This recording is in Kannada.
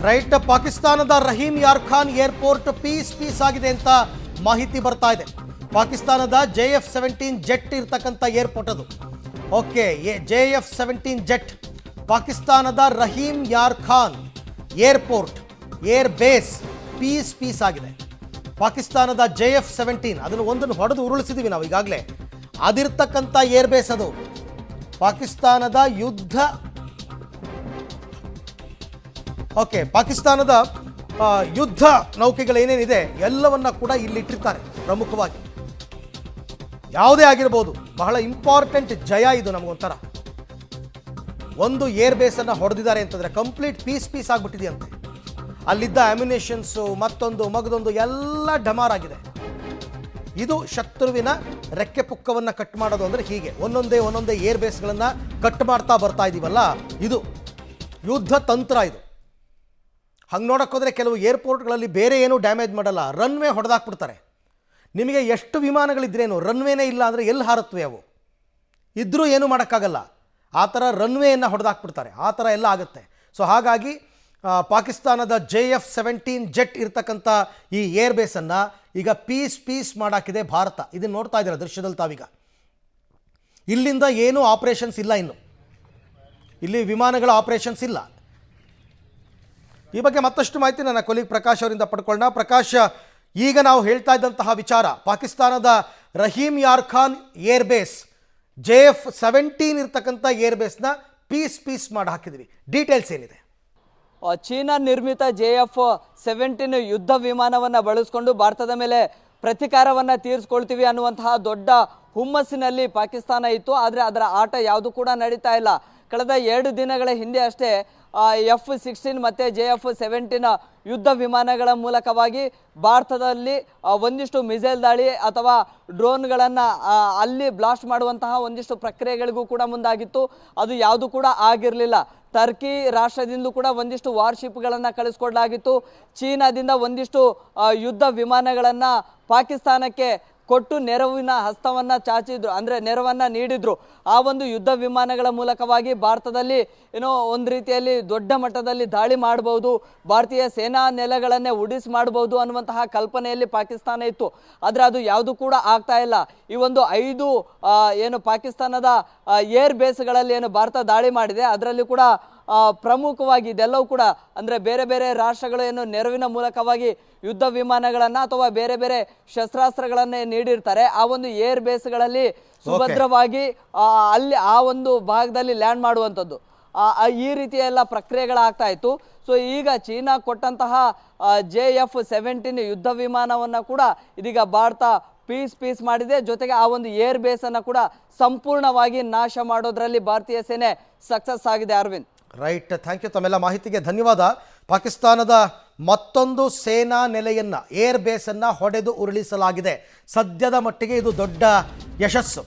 ರೈಟ್, ಪಾಕಿಸ್ತಾನದ ರಹೀಮ್ ಯಾರ್ ಖಾನ್ ಏರ್ಪೋರ್ಟ್ ಪೀಸ್ ಆಗಿದೆ ಅಂತ ಮಾಹಿತಿ ಬರ್ತಾ ಇದೆ. ಪಾಕಿಸ್ತಾನದ JF-17 ಜೆಟ್ ಇರ್ತಕ್ಕಂಥ ಏರ್ಪೋರ್ಟ್ ಅದು. ಓಕೆ, JF-17 ಜೆಟ್ ಪಾಕಿಸ್ತಾನದ Rahim Yar Khan airport air base piece ಆಗಿದೆ. ಪಾಕಿಸ್ತಾನದ JF-17 ಅದನ್ನು ಒಂದನ್ನು ಹೊಡೆದು ಉರುಳಿಸಿದ್ದೀವಿ ನಾವು ಈಗಾಗಲೇ. ಅದಿರ್ತಕ್ಕಂಥ ಏರ್ ಬೇಸ್ ಅದು. ಪಾಕಿಸ್ತಾನದ ಯುದ್ಧ ನೌಕೆಗಳೇನೇನಿದೆ ಎಲ್ಲವನ್ನ ಕೂಡ ಇಲ್ಲಿಟ್ಟಿರ್ತಾರೆ. ಪ್ರಮುಖವಾಗಿ ಯಾವುದೇ ಆಗಿರ್ಬೋದು, ಬಹಳ ಇಂಪಾರ್ಟೆಂಟ್ ಜಯ ಇದು. ನಮಗೊಂಥರ ಒಂದು ಏರ್ ಬೇಸನ್ನು ಹೊಡೆದಿದ್ದಾರೆ ಅಂತಂದರೆ ಕಂಪ್ಲೀಟ್ ಪೀಸ್ ಆಗಿಬಿಟ್ಟಿದೆಯಂತೆ. ಅಲ್ಲಿದ್ದ ಅಮ್ಯುನೇಷನ್ಸು ಮತ್ತೊಂದು ಮಗದೊಂದು ಎಲ್ಲ ಡಮಾರಾಗಿದೆ. ಇದು ಶತ್ರುವಿನ ರೆಕ್ಕೆ ಪುಕ್ಕವನ್ನು ಕಟ್ ಮಾಡೋದು ಅಂದರೆ ಹೀಗೆ ಒಂದೊಂದೇ ಏರ್ ಬೇಸ್ಗಳನ್ನು ಕಟ್ ಮಾಡ್ತಾ ಬರ್ತಾ ಇದ್ದೀವಲ್ಲ, ಇದು ಯುದ್ಧ ತಂತ್ರ. ಇದು ಹಂಗೆ ನೋಡೋಕ್ಕೋದ್ರೆ ಕೆಲವು ಏರ್ಪೋರ್ಟ್ಗಳಲ್ಲಿ ಬೇರೆ ಏನೂ ಡ್ಯಾಮೇಜ್ ಮಾಡಲ್ಲ, ರನ್ವೇ ಹೊಡೆದಾಕ್ಬಿಡ್ತಾರೆ. ನಿಮಗೆ ಎಷ್ಟು ವಿಮಾನಗಳಿದ್ರೇನು ರನ್ವೇನೇ ಇಲ್ಲ ಅಂದರೆ ಎಲ್ಲಿ ಹಾರುತ್ತವೆ ಅವು? ಇದ್ದರೂ ಏನೂ ಮಾಡೋಕ್ಕಾಗಲ್ಲ. ಆ ಥರ ರನ್ವೇಯನ್ನು ಹೊಡೆದಾಕ್ಬಿಡ್ತಾರೆ. ಆ ಥರ ಎಲ್ಲ ಆಗುತ್ತೆ. ಸೊ ಹಾಗಾಗಿ ಪಾಕಿಸ್ತಾನದ JF-17 ಜೆಟ್ ಇರ್ತಕ್ಕಂಥ ಈ ಏರ್ ಬೇಸನ್ನು ಈಗ ಪೀಸ್ ಮಾಡಾಕಿದೆ ಭಾರತ. ಇದನ್ನು ನೋಡ್ತಾ ಇದ್ದೀರಾ ದೃಶ್ಯದಲ್ಲಿ ತಾವೀಗ. ಇಲ್ಲಿಂದ ಏನೂ ಆಪರೇಷನ್ಸ್ ಇಲ್ಲ, ಇನ್ನು ಇಲ್ಲಿ ವಿಮಾನಗಳ ಆಪರೇಷನ್ಸ್ ಇಲ್ಲ. ಈ ಬಗ್ಗೆ ಮತ್ತಷ್ಟು ಮಾಹಿತಿ ನನ್ನ ಕೊಲೀಗ್ ಪ್ರಕಾಶ್ ಅವರಿಂದ ಪಡ್ಕೊಳ್ಳೋಣ. ಪ್ರಕಾಶ್, ಈಗ ನಾವು ಹೇಳ್ತಾ ಇದ್ದಂತಹ ವಿಚಾರ, ಪಾಕಿಸ್ತಾನದ Rahim Yar Khan air base JF-17 ಇರ್ತಕ್ಕಂಥ ಏರ್ ಬೇಸ್ನ ಪೀಸ್ ಮಾಡಿ ಹಾಕಿದ್ವಿ. ಡೀಟೇಲ್ಸ್ ಏನಿದೆ? ಚೀನಾ ನಿರ್ಮಿತ JF-17 ಯುದ್ಧ ವಿಮಾನವನ್ನು ಬಳಸಿಕೊಂಡು ಭಾರತದ ಮೇಲೆ ಪ್ರತೀಕಾರವನ್ನು ತೀರಿಸ್ಕೊಳ್ತೀವಿ ಅನ್ನುವಂತಹ ದೊಡ್ಡ ಹುಮ್ಮಸ್ಸಿನಲ್ಲಿ ಪಾಕಿಸ್ತಾನ ಇತ್ತು. ಆದರೆ ಅದರ ಆಟ ಯಾವುದು ಕೂಡ ನಡೀತಾ ಇಲ್ಲ. ಕಳೆದ 2 ದಿನಗಳ ಹಿಂದೆ ಅಷ್ಟೇ F-16 ಮತ್ತು JF-17 ಯುದ್ಧ ವಿಮಾನಗಳ ಮೂಲಕವಾಗಿ ಭಾರತದಲ್ಲಿ ಒಂದಿಷ್ಟು ಮಿಸೈಲ್ ದಾಳಿ ಅಥವಾ ಡ್ರೋನ್ಗಳನ್ನು ಅಲ್ಲಿ ಬ್ಲಾಸ್ಟ್ ಮಾಡುವಂತಹ ಒಂದಿಷ್ಟು ಪ್ರಕ್ರಿಯೆಗಳಿಗೂ ಕೂಡ ಮುಂದಾಗಿತ್ತು. ಅದು ಯಾವುದು ಕೂಡ ಆಗಿರಲಿಲ್ಲ. ಟರ್ಕಿ ರಾಷ್ಟ್ರದಿಂದ ಕೂಡ ಒಂದಿಷ್ಟು ವಾರ್ಶಿಪ್ಗಳನ್ನು ಕಳಿಸ್ಕೊಡ್ಲಾಗಿತ್ತು. ಚೀನಾದಿಂದ ಒಂದಿಷ್ಟು ಯುದ್ಧ ವಿಮಾನಗಳನ್ನು ಪಾಕಿಸ್ತಾನಕ್ಕೆ ಕೊಟ್ಟು ನೆರವಿನ ಹಸ್ತವನ್ನು ಚಾಚಿದ್ರು, ಅಂದರೆ ನೆರವನ್ನು ನೀಡಿದ್ರು. ಆ ಒಂದು ಯುದ್ಧ ವಿಮಾನಗಳ ಮೂಲಕವಾಗಿ ಭಾರತದಲ್ಲಿ ಏನೋ ಒಂದು ರೀತಿಯಲ್ಲಿ ದೊಡ್ಡ ಮಟ್ಟದಲ್ಲಿ ದಾಳಿ ಮಾಡಬಹುದು, ಭಾರತೀಯ ಸೇನಾ ನೆಲೆಗಳನ್ನೇ ಉಡಿಸ್ ಮಾಡಬಹುದು ಅನ್ನುವಂತಹ ಕಲ್ಪನೆಯಲ್ಲಿ ಪಾಕಿಸ್ತಾನ ಇತ್ತು. ಆದರೆ ಅದು ಯಾವುದು ಕೂಡ ಆಗ್ತಾ ಇಲ್ಲ. ಈ ಒಂದು 5 ಏನು ಪಾಕಿಸ್ತಾನದ ಏರ್ ಬೇಸ್ಗಳಲ್ಲಿ ಏನು ಭಾರತ ದಾಳಿ ಮಾಡಿದೆ, ಅದರಲ್ಲಿ ಕೂಡ ಪ್ರಮುಖವಾಗಿ ಇದೆಲ್ಲವೂ ಕೂಡ ಅಂದರೆ ಬೇರೆ ಬೇರೆ ರಾಷ್ಟ್ರಗಳು ಏನು ನೆರವಿನ ಮೂಲಕವಾಗಿ ಯುದ್ಧ ವಿಮಾನಗಳನ್ನು ಅಥವಾ ಬೇರೆ ಬೇರೆ ಶಸ್ತ್ರಾಸ್ತ್ರಗಳನ್ನೇ ನೀಡಿರ್ತಾರೆ. ಆ ಒಂದು ಏರ್ ಬೇಸ್ಗಳಲ್ಲಿ ಸುಭದ್ರವಾಗಿ ಅಲ್ಲಿ ಆ ಒಂದು ಭಾಗದಲ್ಲಿ ಲ್ಯಾಂಡ್ ಮಾಡುವಂಥದ್ದು, ಈ ರೀತಿಯ ಎಲ್ಲ ಪ್ರಕ್ರಿಯೆಗಳಾಗ್ತಾ ಇತ್ತು. ಸೊ ಈಗ ಚೀನಾ ಕೊಟ್ಟಂತಹ JF-17 ಯುದ್ಧ ವಿಮಾನವನ್ನು ಕೂಡ ಇದೀಗ ಭಾರತ ಪೀಸ್ ಮಾಡಿದೆ. ಜೊತೆಗೆ ಆ ಒಂದು ಏರ್ ಬೇಸನ್ನು ಕೂಡ ಸಂಪೂರ್ಣವಾಗಿ ನಾಶ ಮಾಡೋದ್ರಲ್ಲಿ ಭಾರತೀಯ ಸೇನೆ ಸಕ್ಸಸ್ ಆಗಿದೆ. Arvind, right, thank you. ತಮ್ಮೆಲ್ಲ ಮಾಹಿತಿಗೆ ಧನ್ಯವಾದ. ಪಾಕಿಸ್ತಾನದ ಮತ್ತೊಂದು ಸೇನಾ ನೆಲೆಯನ್ನು ಏರ್ ಬೇಸನ್ನು ಹೊಡೆದು ಉರುಳಿಸಲಾಗಿದೆ. ಸದ್ಯದ ಮಟ್ಟಿಗೆ ಇದು ದೊಡ್ಡ ಯಶಸ್ಸು.